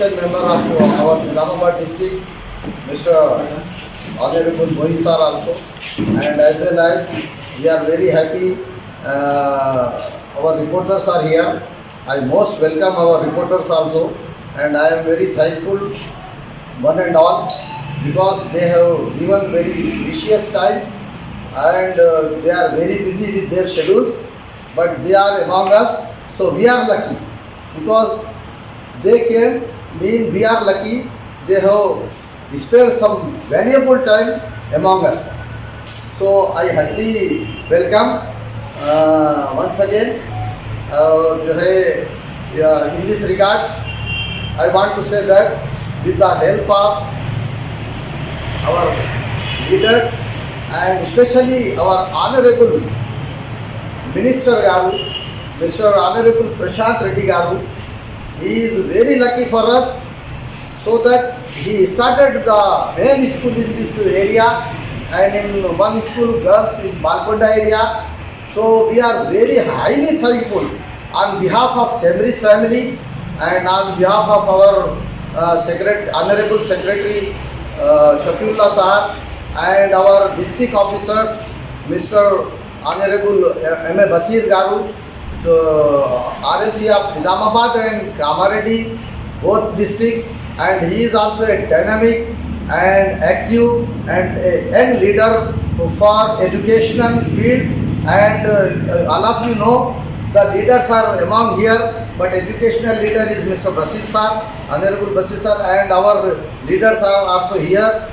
Opposition member of our Nizamabad district, Mr. Honorable Mohit sir also, and as well as we are very happy our reporters are here. I most welcome our reporters also, and I am very thankful one and all because they have given very precious time and they are very busy with their schedules, but they are among us, so we are lucky because they came, mean we are lucky, they have spent some valuable time among us. So I heartily welcome once again. In this regard, I want to say that with the help of our leader and especially our Honorable Minister Garu, Mr. Honorable Prashant Reddy Garu, he is very lucky for us, so that he started the main school in this area and in one school girls in Balkonda area. So we are very highly thankful on behalf of Temris family and on behalf of our Honorable Secretary Shafiullah Sahab and our district officers, Mr. Honorable M.A. Basir Garu, RLC of Nizamabad and Kamaredi, both districts, and he is also a dynamic and active and a young leader for educational field, and all of you know the leaders are among here, but educational leader is Mr. Basir sir, Honorable Basir sir, and our leaders are also here.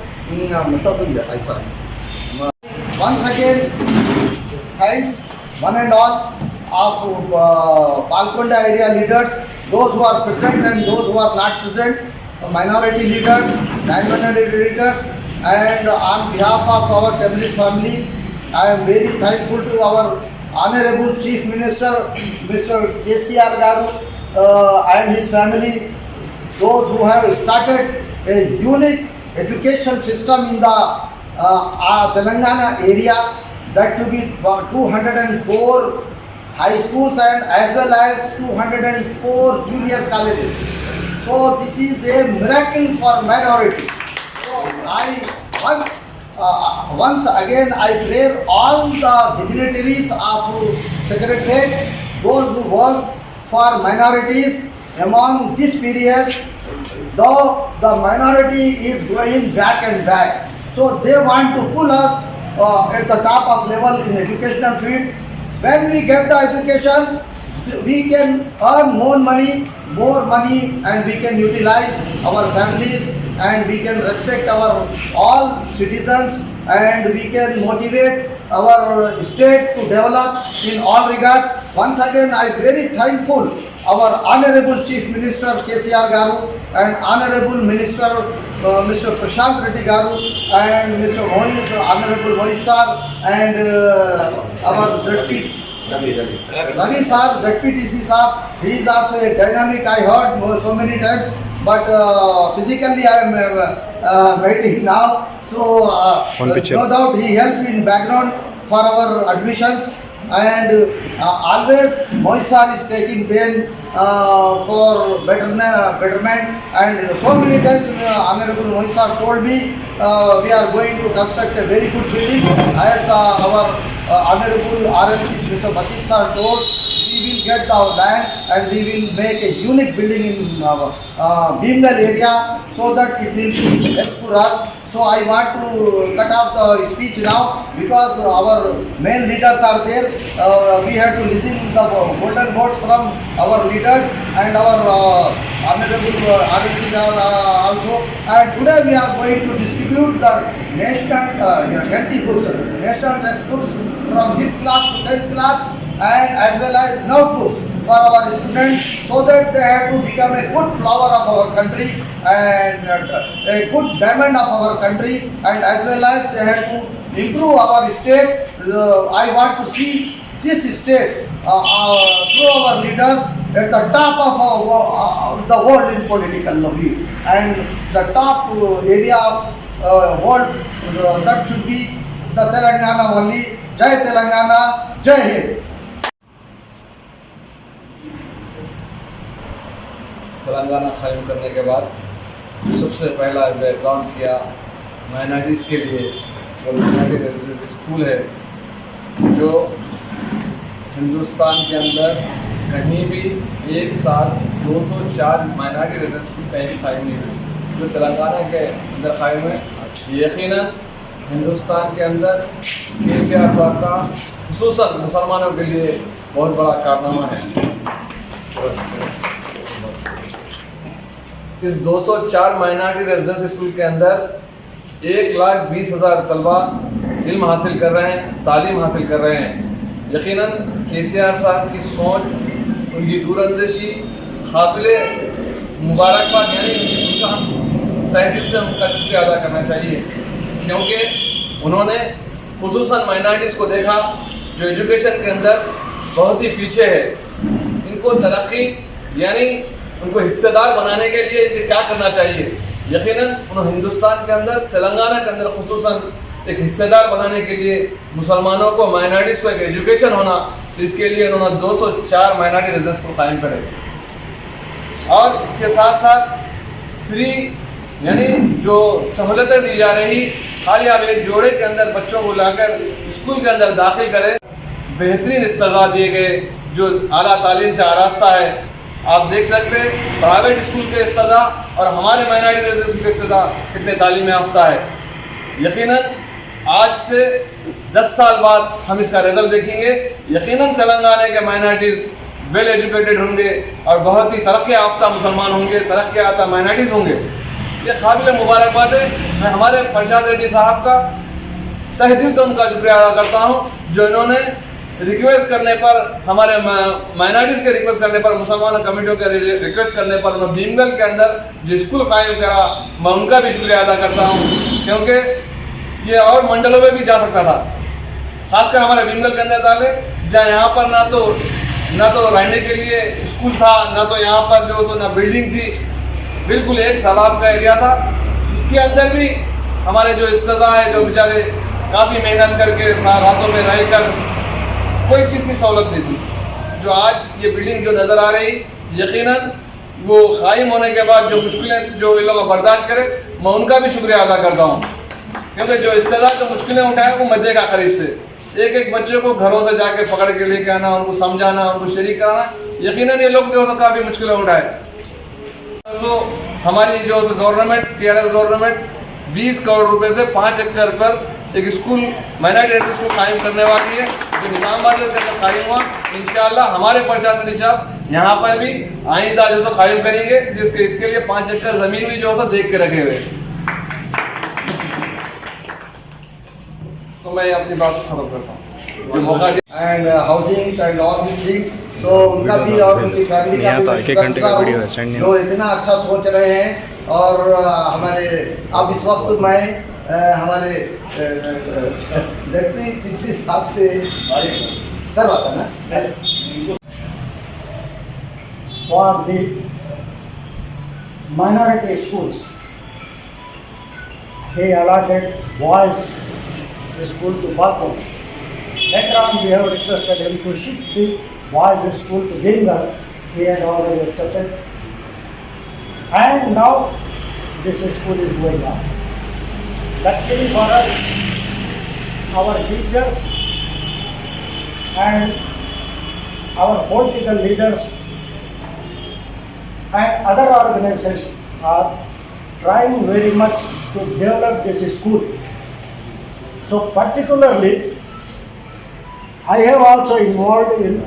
Once again, thanks one and all of Balkonda area leaders, those who are present and those who are not present, minority leaders, non-minority leaders, and on behalf of our Temris family, I am very thankful to our Honorable Chief Minister, Mr. KCR Garu, and his family, those who have started a unique education system in the Telangana area, that to be 204 high schools and as well as 204 junior colleges. So this is a miracle for minority. So once again I pray all the dignitaries of Secretariat, those who work for minorities among this period, though the minority is going back and back. So they want to pull us at the top of level in educational field. When we get the education, we can earn more money, and we can utilize our families, and we can respect our all citizens, and we can motivate our state to develop in all regards. Once again, I am very thankful our Honorable Chief Minister KCR Garu and Honorable Minister Mr. Prashant Reddy Garu and Mr. Honorable Mohit sir and our Ravi sir, ZPTC sir. He is also a dynamic, I heard so many times, but physically I am waiting now. So no doubt he helped in background for our admissions, and always Mohit sir is taking pain for betterment, and so many times Honorable Mohit sir told me we are going to construct a very good building, as our Honorable RLC Mr. Basir sir told, we will get the land and we will make a unique building in Bhimgal area, so that it will be helpful for us. So I want to cut off the speech now because our main leaders are there. We have to listen to the golden words from our leaders and our Honorable RLC also. And today we are going to distribute the national textbooks from 5th class to 10th class, and as well as notebooks for our students, so that they have to become a good flower of our country and a good diamond of our country, and as well as they have to improve our state. I want to see this state through our leaders at the top of the world in political lobby, and the top area of world that should be the Telangana only. Jai Telangana, Jai Hind. Telangana قائم کرنے کے بعد سب سے پہلا اقدام کیا minorities کے لیے جو مائنارٹی ریزیڈنٹ اسکول ہے، جو ہندوستان کے اندر کہیں بھی ایک ساتھ 204 مائنارٹی ریزیڈنٹ اسکول کہیں بھی قائم نہیں ہوئی، جو تلنگانہ کے اندر قائم ہے۔ یقیناً ہندوستان کے اندر KCR صاحب کا خصوصاً مسلمانوں کے لیے بہت بڑا کارنامہ ہے۔ اس 204 مائنارٹی ریزیڈنس اسکول کے اندر 1,20,000 طلبہ علم حاصل کر رہے ہیں، تعلیم حاصل کر رہے ہیں۔ یقیناً KCR صاحب کی سوچ، ان کی دور اندیشی قابل مبارکباد، یعنی ان کا ہم تہ دل سے ان کا شکریہ ادا کرنا چاہیے، کیونکہ انہوں نے خصوصاً مائنارٹیز کو دیکھا جو ایجوکیشن کے اندر بہت ہی پیچھے ہے۔ ان کو ترقی یعنی ان کو حصہ دار بنانے کے لیے کیا کرنا چاہیے؟ یقیناً انہوں ہندوستان کے اندر، تلنگانہ کے اندر خصوصاً ایک حصہ دار بنانے کے لیے مسلمانوں کو، مائنارٹیز کو ایک ایجوکیشن ہونا، اس کے لیے انہوں نے 204 مائنارٹی ریزیڈنس کو قائم کرے، اور اس کے ساتھ ساتھ فری یعنی جو سہولتیں دی جا رہی، خالی آپ ایک جوڑے کے اندر بچوں کو لا کر اسکول کے اندر داخل کریں، بہترین استضاء دیے گئے جو اعلیٰ تعلیم سے آراستہ ہے۔ آپ دیکھ سکتے ہیں پرائیویٹ اسکول کے استضاء اور ہمارے مائنارٹی ریزیڈنس اسکول کے استضاء کتنے تعلیم یافتہ ہے۔ یقیناً آج سے 10 سال بعد ہم اس کا رزلٹ دیکھیں گے، یقیناً تلنگانہ کے مائنارٹیز ویل ایجوکیٹڈ ہوں گے اور بہت ہی ترقی یافتہ مسلمان ہوں گے، ترقی یافتہ مائنارٹیز ہوں گے۔ یہ قابل مبارکباد ہے۔ میں ہمارے فرشاد ریڈی صاحب کا تہ دل سے ان کا شکریہ ادا کرتا ہوں، جو انہوں نے ریکویسٹ کرنے پر، ہمارے مائنارٹیز کے ریکویسٹ کرنے پر، مسلمان کمیٹیوں کے ریکویسٹ کرنے پر انہوں نے بھیمگل کے اندر جو اسکول قائم کرا، میں ان کا بھی شکریہ ادا کرتا ہوں، کیونکہ یہ اور منڈلوں میں بھی جا سکتا تھا، خاص کر ہمارے بھیمگل کے اندر ڈالے، جہاں یہاں پر نہ تو رہنے کے لیے اسکول تھا، نہ تو یہاں پر جو تو نہ بلڈنگ تھی، بالکل ایک سیلاب کا ایریا تھا۔ اس کے اندر بھی ہمارے جو استضاء ہے، جو بیچارے کافی محنت کر کے راتوں میں رہ کر کوئی چیز کی سہولت نہیں تھی، جو آج یہ بلڈنگ جو نظر آ رہی، یقیناً وہ قائم ہونے کے بعد جو مشکلیں جو ان لوگ برداشت کرے، میں ان کا بھی شکریہ ادا کرتا ہوں، کیونکہ جو استضاء جو مشکلیں اٹھائیں وہ میں دیکھا قریب سے، ایک بچے کو گھروں سے جا کے پکڑ کے لے کے آنا، ان کو سمجھانا، ان کو شریک کرانا، یقیناً یہ لوگ جو کافی مشکلیں اٹھائے۔ تو ہماری جو گورنمنٹ، TRS گورنمنٹ 20 کروڑ روپے سے 5 ایکڑ پر ایک اسکول مائنارٹی ریزیڈنس اسکول قائم کرنے والی ہے، جو نظام آباد کے اندر قائم ہوا۔ انشاءاللہ ہمارے فرشاد ریڈی صاحب یہاں پر بھی آئندہ جو تو قائم کریں گے، اس کے لیے 5 ایکڑ زمین بھی جو ہے دیکھ کے رکھے ہوئے۔ تو میں اپنی بات ختم کرتا ہوں، جو موقع and housing and all this thing, تو ان کا بھی اور ان کی فیملی کا بھی جو اتنا اچھا سوچ رہے ہیں۔ اور ہمارے اب اس وقت میں ہمارے ڈپٹی DC صاحب سے کرواتا نا for the minority schools. He allotted boys school to Balcom. Later on, we have requested him to shift the boys school to Bhingal. He had already accepted. And now this school is going on. Luckily for us, our teachers and our political leaders and other organizations are trying very much to develop this school. So particularly, I have also involved in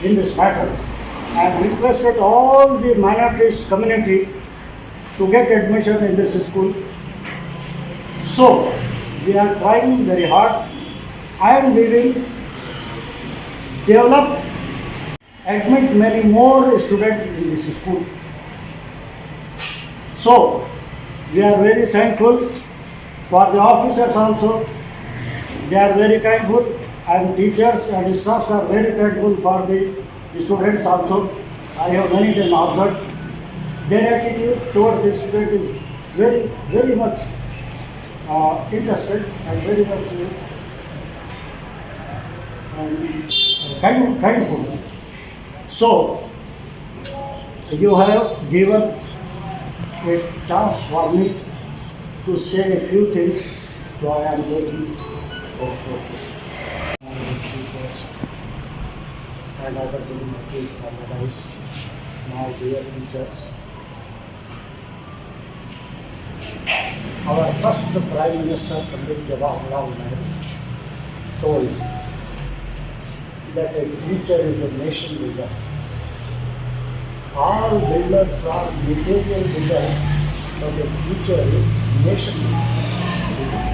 this matter and requested all the minorities community to get admission in this school. So we are trying very hard and we will develop, admit many more students in this school. So we are very thankful for the officers also. They are very thankful, and teachers and staffs are very thankful for the students also. I have many times observed their attitude towards the student is very, very much interested and very much kindful. So you have given a chance for me to say a few things, so I am going to and other dignitaries and others, my dear teachers. Our first Prime Minister, Pandit Jawaharlal Nehru, told that a teacher is a nation builder. All builders are material builders, but a teacher is nation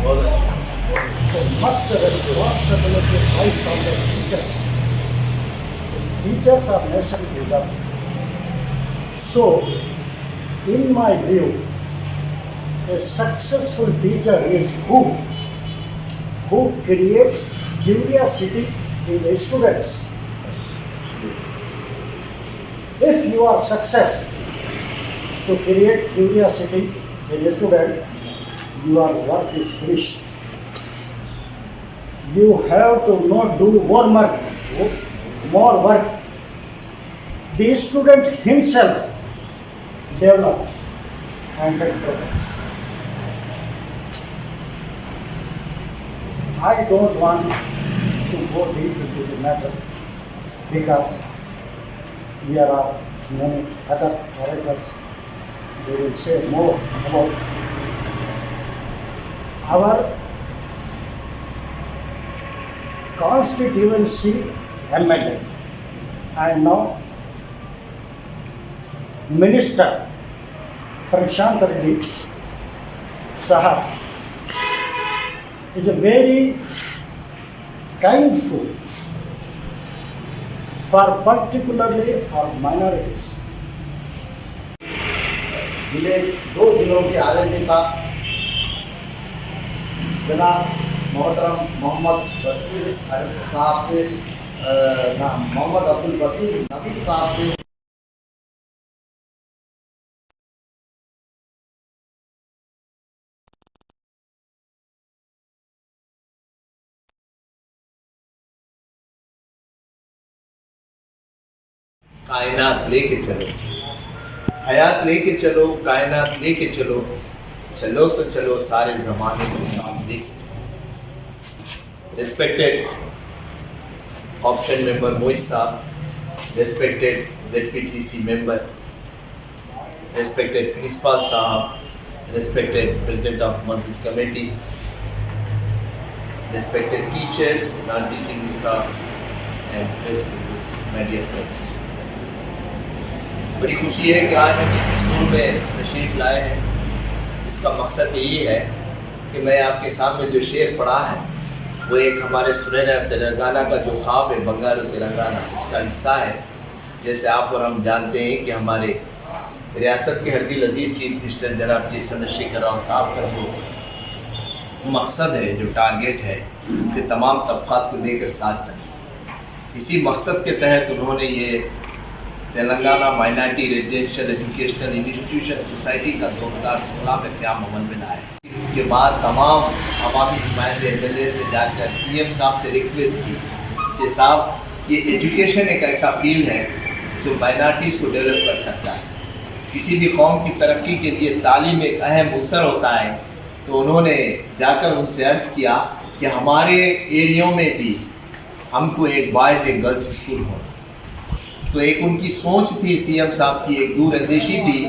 builder. So much responsibility lies on the teachers. Teachers are nation builders. So, in my view, a successful teacher is who creates curiosity in the students. If you are successful to create curiosity in a student, your work is finished. You have to not do more work. The student himself develops and get progress. I don't want to go deep into the matter because there are many other orators. They will say more about our constituency MLA and now Minister Prashant Reddy Sahab is a very kind soul for particularly our minorities. जिले 2 जिलों के RLD साहब जनाब मोहतरम मोहम्मद बशीर साहब से मोहम्मद अब्दुल बशीर नबी साहब से कायनात लेके चलो, हयात लेके चलो, कायनात लेके चलो, चलो तो चलो सारे ज़माने को साथ लेके चलो। Respected option member Moiz साहब, respected SPTC member, respected principal साहब, respected president of Masjid committee, respected teachers, non-teaching staff, and prestigious media friends. बड़ी खुशी है कि आज हम इस स्कूल में तशरीफ़ लाए हैं, जिसका मकसद यही है कि मैं आपके सामने जो शेर पढ़ा है वो एक हमारे सुनहरा तेलंगाना का जो ख्वाब है, बंगारू तेलंगाना, उसका हिस्सा है। जैसे आप और हम जानते हैं कि हमारे रियासत के हरदिल अजीज़ चीफ मिनिस्टर जनाब जी चंद्रशेखर राव साहब का जो मकसद है, जो टारगेट है कि तमाम तबक़ात को लेकर साथ चलें। इसी मकसद के तहत उन्होंने ये Telangana minority residential educational institution society का 2016 में क़याम अमल में लाया। उसके बाद तमाम अवामी हिमायत एमएलए ने जाकर सीएम साहब से रिक्वेस्ट की कि साहब ये एजुकेशन एक ऐसा फील्ड है जो माइनॉरिटीज़ को डेवलप कर सकता है। किसी भी कौम की तरक्की के लिए तालीम एक अहम अवसर होता है। तो उन्होंने जाकर उनसे अर्ज़ किया कि हमारे एरियो में भी हमको एक बॉयज़ एक गर्ल्स स्कूल हो। तो एक उनकी सोच थी सीएम साहब की, एक दूरअंदेशी थी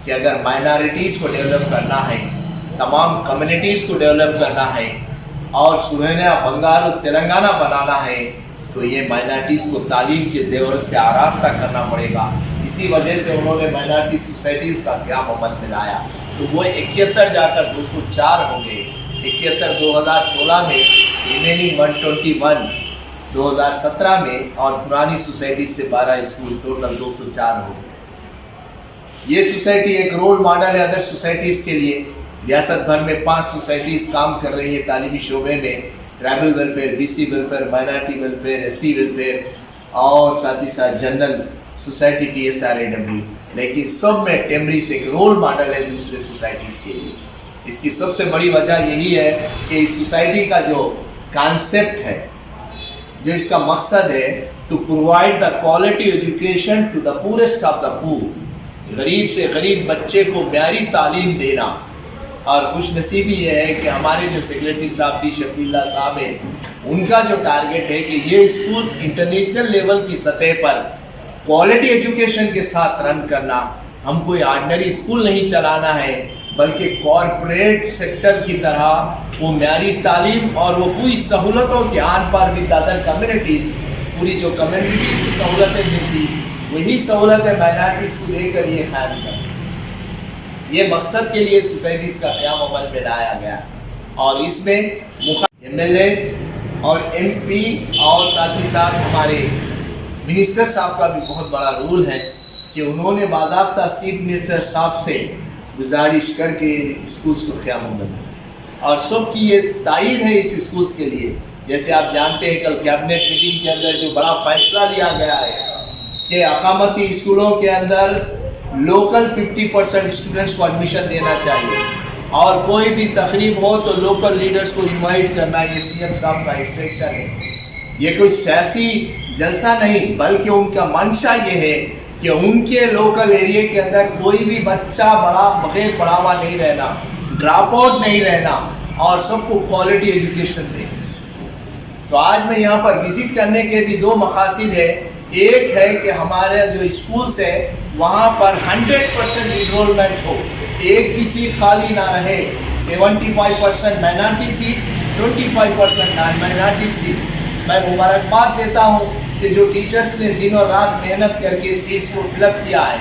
कि अगर माइनॉरिटीज़ को डेवलप करना है, तमाम कम्युनिटीज़ को डेवलप करना है और सुनहरा बंगारू तेलंगाना बनाना है, तो ये माइनॉरिटीज़ को तालीम के ज़ेवर से आरास्ता करना पड़ेगा। इसी वजह से उन्होंने माइनॉरिटी सोसाइटीज़ का क़याम अमल में लाया। तो वो 71 जाकर 204 हो गए। 71 2016 में, रिमेनिंग 121 2017 में, और पुरानी सोसाइटी से 12 स्कूल, टोटल 204 हो गए। ये सोसाइटी एक रोल मॉडल है अदर सोसाइटीज़ के लिए। रियासत भर में 5 सोसाइटीज़ काम कर रही है तालीमी शोबे में, tribal welfare, BC welfare, minority welfare, SC welfare और साथ ही साथ जनरल सोसाइटी TSRAW। लेकिन सब में टेमरीज एक रोल मॉडल है दूसरे सोसाइटीज़ के लिए। इसकी सबसे बड़ी वजह यही है कि इस सोसाइटी का जो कॉन्सेप्ट है, जो इसका मकसद है, to provide the quality education to the poorest of the poor غریب سے غریب بچے کو معیاری تعلیم دینا. اور خوش نصیبی یہ ہے کہ ہمارے جو سیکریٹری صاحب بھی شفیع اللہ صاحب ہیں، ان کا جو ٹارگیٹ ہے کہ یہ اسکولز انٹرنیشنل لیول کی سطح پر کوالٹی ایجوکیشن کے ساتھ رن کرنا. ہم کوئی آرڈنری اسکول نہیں چلانا ہے، بلکہ کارپوریٹ سیکٹر کی طرح وہ معیاری تعلیم اور وہ پوری سہولتوں کے آن پر ود ادر کمیونٹیز، پوری جو کمیونٹیز کی سہولتیں ملتی وہی سہولتیں مائنارٹیز کو دے کر یہ قائم کرنا. یہ مقصد کے لیے سوسائٹیز کا قیام عمل میں لایا گیا اور اس میں ایم ایل ایز اور ایم پی اور ساتھ ہی ساتھ ہمارے منسٹر صاحب کا بھی بہت بڑا رول ہے کہ انہوں نے باضابطہ چیف منسٹر صاحب سے گزارش کر کے اسکولس کو قیام عمل اور سب کی یہ تائید ہے اس اسکولس کے لیے. جیسے آپ جانتے ہیں کل کیبنٹ میٹنگ کے اندر جو بڑا فیصلہ لیا گیا ہے کہ اقامتی اسکولوں کے اندر لوکل 50% اسٹوڈنٹس کو ایڈمیشن دینا چاہیے اور کوئی بھی تقریب ہو تو لوکل لیڈرز کو انوائٹ کرنا. یہ سی ایم صاحب کا انسٹرکشن ہے. یہ کوئی سیاسی جلسہ نہیں بلکہ ان کا منشا یہ ہے کہ ان کے لوکل ایریے کے اندر کوئی بھی بچہ بڑا بغیر پڑھا ہوا نہیں رہنا، ڈراپ آؤٹ نہیں رہنا اور سب کو کوالٹی ایجوکیشن دے. تو آج میں یہاں پر وزٹ کرنے کے بھی دو مقاصد ہے. ایک ہے کہ ہمارے جو اسکولس ہے وہاں پر 100% انرولمنٹ ہو، ایک بھی سیٹ خالی نہ رہے. 75% minority seats, 25% non minority seats. میں مبارکباد دیتا ہوں کہ جو ٹیچرز نے دن اور رات محنت کر کے سیٹس کو فل اپ کیا ہے.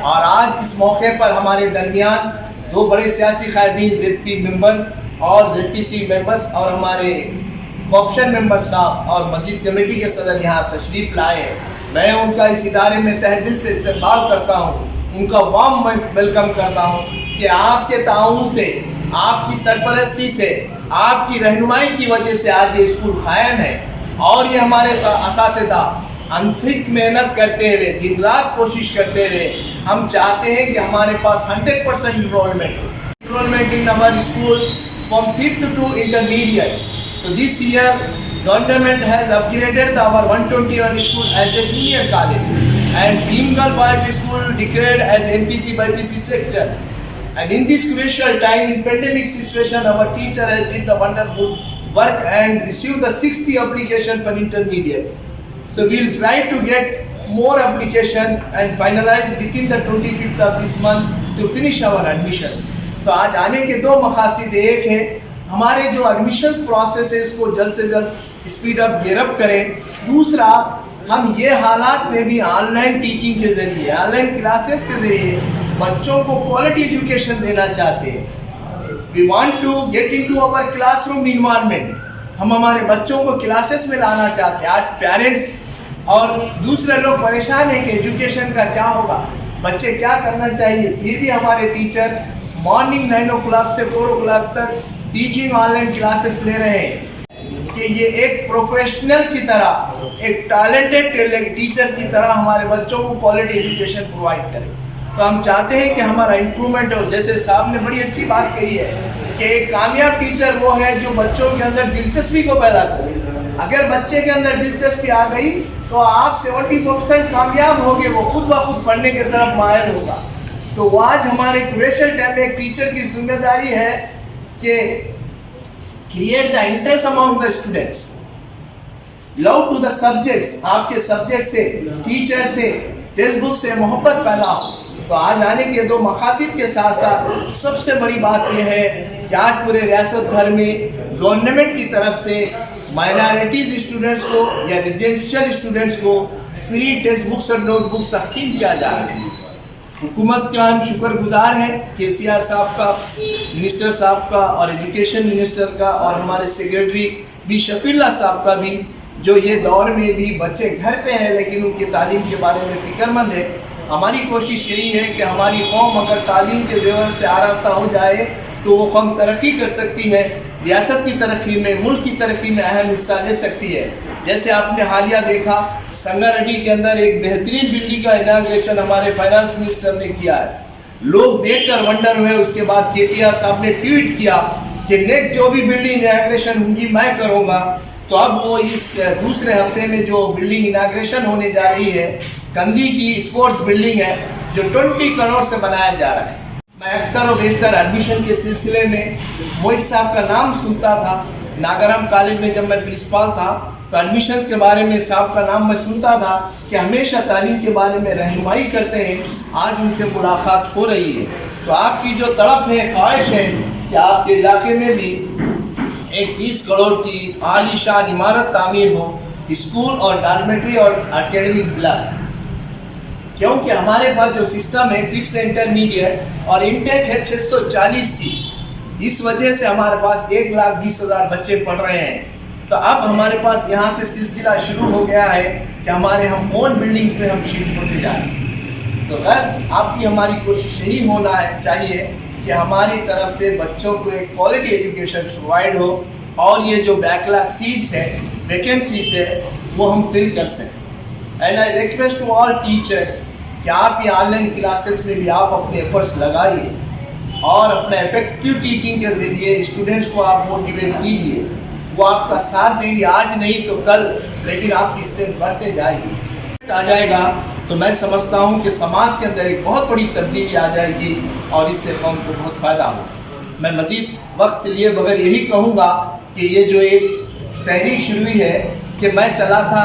اور آج اس موقع پر ہمارے درمیان دو بڑے سیاسی قائدین، زیڈ پی ممبر اور زیڈ پی سی ممبرس اور ہمارے کوپشن ممبر صاحب اور مسجد کمیٹی کے صدر یہاں تشریف لائے ہیں. میں ان کا اس ادارے میں تہ دل سے استقبال کرتا ہوں، ان کا وارم ویلکم کرتا ہوں کہ آپ کے تعاون سے، آپ کی سرپرستی سے، آپ کی رہنمائی کی وجہ سے آج یہ اسکول قائم ہے. اور یہ ہمارے اساتذہ انتھک محنت کرتے ہوئے، دن رات کوشش کرتے ہوئے ہم چاہتے ہیں کہ ہمارے پاس 100% enrollment in our school from 5th to intermediate. So this year government has upgraded our 121 school as a junior college and Bhimgal Boys School declared as MPC BPC sector. And in this crucial time in pandemic situation, our teacher has did the wonderful work and received the 60 application for intermediate. So we will try to get more application and finalize within the 25th of this month to finish our admissions. تو آج آنے کے دو مقاصد، ایک ہے ہمارے جو admission process ہے اس کو جلد سے جلد اسپیڈ اپ گیئر اپ کریں. دوسرا، ہم یہ حالات میں بھی آن لائن ٹیچنگ کے ذریعے، آن لائن کلاسز کے ذریعے بچوں کو کوالٹی ایجوکیشن دینا چاہتے ہیں. We want to get into our classroom environment. ہم ہمارے بچوں کو کلاسز میں لانا چاہتے ہیں. آج پیرنٹس اور دوسرے لوگ پریشان ہیں کہ ایجوکیشن کا کیا ہوگا، بچے کیا کرنا چاہیے. پھر بھی ہمارے ٹیچر مارننگ 9 o'clock سے 4 o'clock تک ٹیچنگ آن لائن کلاسز لے رہے ہیں کہ یہ ایک پروفیشنل کی طرح، ایک ٹیلنٹڈ ٹیچر کی طرح ہمارے بچوں کو کوالٹی ایجوکیشن پرووائڈ کریں. تو ہم چاہتے ہیں کہ ہمارا امپرومنٹ ہو. جیسے صاحب نے بڑی اچھی بات کہی ہے کہ ایک کامیاب ٹیچر وہ ہے جو بچوں کے اندر دلچسپی کو پیدا کرے. اگر بچے کے اندر دلچسپی آ گئی تو آپ 70% کامیاب ہوگے، وہ خود بخود پڑھنے کی طرف مائل ہوگا. تو وہ آج ہمارے کروشل ٹائم میں ایک ٹیچر کی ذمہ داری ہے کہ create the interest among the students, love to the subjects. آپ کے سبجیکٹ سے، ٹیچر سے، ٹیکسٹ بک سے محبت پیدا ہو. تو آج آنے کے دو مقاصد کے ساتھ ساتھ سب سے بڑی بات یہ ہے کہ آج پورے ریاست بھر میں گورنمنٹ کی طرف سے مائنارٹیز اسٹوڈنٹس کو یا ریزیڈینشیل اسٹوڈنٹس کو فری ٹیکسٹ بکس اور نوٹ بکس تقسیم کیا جا رہا ہے. حکومت کا ہم شکر گزار ہیں، کے سی آر صاحب کا، منسٹر صاحب کا اور ایجوکیشن منسٹر کا اور ہمارے سیکریٹری بھی شفیع اللہ صاحب کا بھی، جو یہ دور میں بھی بچے گھر پہ ہیں لیکن ان کی تعلیم کے بارے میں فکر مند ہے. ہماری کوشش یہی ہے کہ ہماری قوم اگر تعلیم کے زیور سے آراستہ ہو جائے تو وہ قوم ترقی کر سکتی ہے، ریاست کی ترقی میں، ملک کی ترقی میں اہم حصہ لے سکتی ہے. جیسے آپ نے حالیہ دیکھا سنگا ریڈی کے اندر ایک بہترین بلڈنگ کا اناگریشن ہمارے فائنانس منسٹر نے کیا ہے. لوگ دیکھ کر ونڈر ہوئے. اس کے بعد کے ٹی آر صاحب نے ٹویٹ کیا کہ نیکسٹ جو بھی بلڈنگ اناگریشن ہوں گی میں کروں گا. تو اب وہ اس دوسرے ہفتے میں جو بلڈنگ اناگریشن ہونے جا رہی ہے، کندی کی اسپورٹس بلڈنگ ہے، जो 20 करोड़ से बनाया जा रहा है। मैं अक्सर और बेशतर एडमिशन के सिलसिले में मोइज साहब का नाम सुनता था। नागराम कॉलेज में जब मैं प्रिंसिपल था तो एडमिशन्स के बारे में साहब का नाम मैं सुनता था कि हमेशा तालीम के बारे में रहनुमाई करते हैं। आज उनसे मुलाकात हो रही है तो आपकी जो तड़प है, ख्वाहिश है कि आपके इलाके में भी एक 20 करोड़ की आलीशान इमारत तामीर हो, स्कूल और डॉर्मेटरी और एकेडमिक ब्लॉक, क्योंकि हमारे पास जो सिस्टम है 5th से इंटरमीडिएट और इंटेक है 640 की, इस वजह से हमारे पास 1,20,000 बच्चे पढ़ रहे हैं। तो अब हमारे पास यहाँ से सिलसिला शुरू हो गया है कि हमारे हम ओन बिल्डिंग पे हम शिफ्ट होते जा रहे हैं। तो गर्ज आपकी हमारी कोशिश यही होना है चाहिए कि हमारी तरफ से बच्चों को एक क्वालिटी एजुकेशन प्रोवाइड हो और ये जो बैकलॉग सीट्स है, वैकेंसीज है, वो हम फिल कर सकें। And I request to all teachers कि आप ये ऑनलाइन क्लासेस में भी आप अपने एफर्ट्स लगाइए और अपने इफेक्टिव टीचिंग के ज़रिए स्टूडेंट्स को आप मोटिवेट कीजिए। वो आपका साथ देंगे, आज नहीं तो कल, लेकिन आपकी स्ट्रेंथ बढ़ते जाएगी। आ जाएगा तो मैं समझता हूँ कि समाज के अंदर एक बहुत बड़ी तब्दीली आ जाएगी और इससे कौम को बहुत फ़ायदा होगा। मैं मज़ीद वक्त लिए बगैर यही कहूँगा कि ये जो एक तहरीक शुरू हुई है कि मैं चला था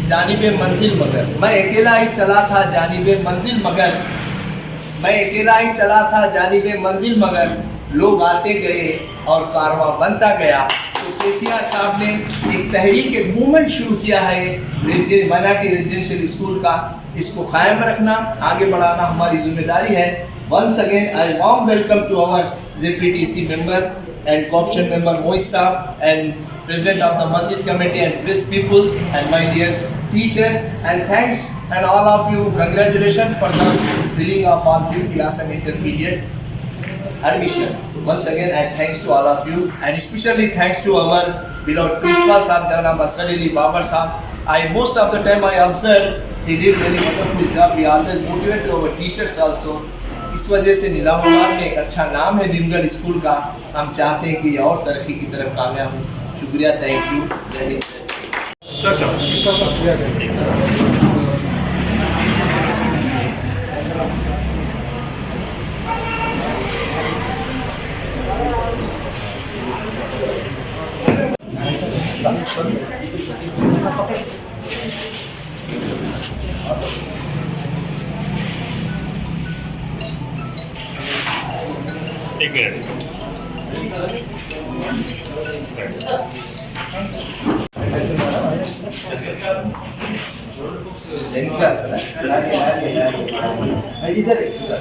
जानिबे मंजिल मगर, मैं अकेला ही चला था जानिबे मंजिल मगर, मैं अकेला ही चला था जानिबे मंजिल मगर, लोग आते गए और कारवां बनता गया। तो केसीआर साहब ने एक तहरीक, एक मूवमेंट शुरू किया है माइनॉरिटी रेजिडेंशियल स्कूल का। इसको कायम रखना, आगे बढ़ाना हमारी जिम्मेदारी है। Once again I warm welcome to our JPTC member and corruption member Moiz Saab and president of the Masjid committee and press peoples and my dear teachers, and thanks and all of you, congratulations for the filling of all 5th class and intermediate admissions. Once again, and thanks to all of you, and especially thanks to our beloved principal Saab Janab Asghar Ali Babar Saab. Most of the time I observed he did very wonderful job. We always motivated our teachers also. इस वजह से निज़ामाबाद में एक अच्छा नाम है Bhimgarh school का। हम चाहते हैं कि ये और तरक्की की तरफ कामयाब हो। शुक्रिया, थैंक यू, जय हिंद। एक मिनट। क्लास इधर इधर